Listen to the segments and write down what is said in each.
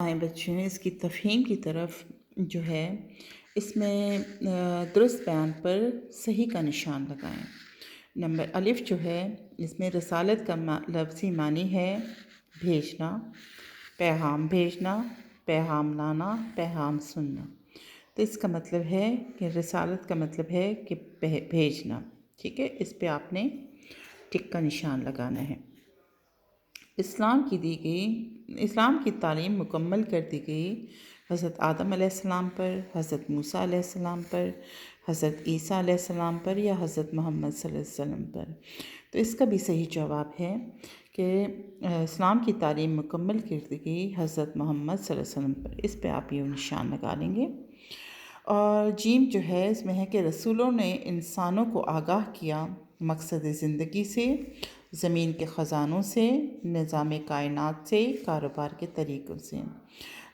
آئیں بچوں اس کی تفہیم کی طرف جو ہے اس میں درست بیان پر صحیح کا نشان لگائیں۔ نمبر الف جو ہے اس میں رسالت کا لفظی معنی ہے بھیجنا، پیغام بھیجنا، پیغام لانا، پیغام سننا۔ تو اس کا مطلب ہے کہ رسالت کا مطلب ہے کہ بھیجنا، ٹھیک ہے، اس پہ آپ نے ٹک کا نشان لگانا ہے۔ اسلام کی تعلیم مکمل کر دی گئی حضرت آدم علیہ السلام پر، حضرت موسیٰ علیہ السلام پر، حضرت عیسیٰ علیہ السلام پر یا حضرت محمد صلی اللہ علیہ وسلم پر۔ تو اس کا بھی صحیح جواب ہے کہ اسلام کی تعلیم مکمل کر دی گئی حضرت محمد صلی اللہ علیہ وسلم پر۔ اس پہ آپ یہ نشان لگا لیں گے۔ اور جیم جو ہے اس میں ہے کہ رسولوں نے انسانوں کو آگاہ کیا مقصد زندگی سے، زمین کے خزانوں سے، نظام کائنات سے، کاروبار کے طریقوں سے۔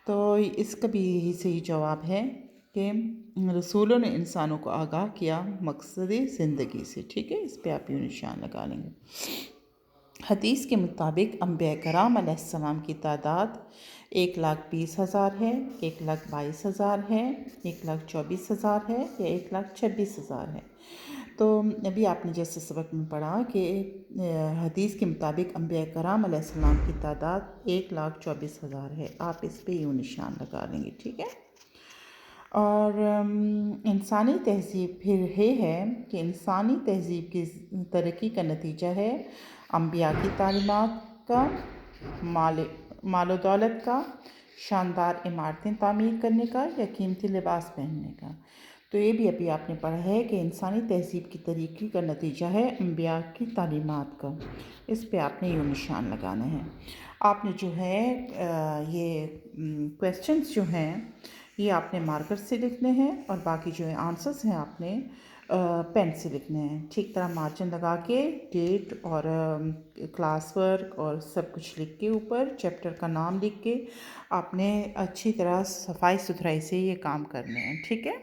تو اس کا بھی یہی صحیح جواب ہے کہ رسولوں نے انسانوں کو آگاہ کیا مقصد زندگی سے، ٹھیک ہے، اس پہ آپ یہ نشان لگا لیں گے۔ حدیث کے مطابق انبیاء کرام علیہ السلام کی تعداد 1,20,000 ہے، 1,22,000 ہے، 1,24,000 ہے یا 1,26,000 ہے۔ تو ابھی آپ نے جیسے سبق میں پڑھا کہ حدیث کے مطابق انبیاء کرام علیہ السلام کی تعداد 1,24,000 ہے، آپ اس پہ یوں نشان لگا لیں گے، ٹھیک ہے۔ اور انسانی تہذیب پھر یہ ہے کہ انسانی تہذیب کی ترقی کا نتیجہ ہے انبیاء کی تعلیمات کا، مال و دولت کا، شاندار عمارتیں تعمیر کرنے کا یا قیمتی لباس پہننے کا۔ تو یہ بھی ابھی آپ نے پڑھا ہے کہ انسانی تہذیب کی ترقی کا نتیجہ ہے انبیاء کی تعلیمات کا۔ اس پہ آپ نے یہ نشان لگانا ہے۔ آپ نے جو ہے یہ کویسچنز جو ہیں یہ آپ نے مارکر سے لکھنے ہیں اور باقی جو ہے آنسرز ہیں آپ نے پین سے لکھنے ہیں، ٹھیک طرح مارجن لگا کے ڈیٹ اور کلاس ورک اور سب کچھ لکھ کے اوپر چیپٹر کا نام لکھ کے آپ نے اچھی طرح صفائی ستھرائی سے یہ کام کرنے ہیں، ٹھیک ہے۔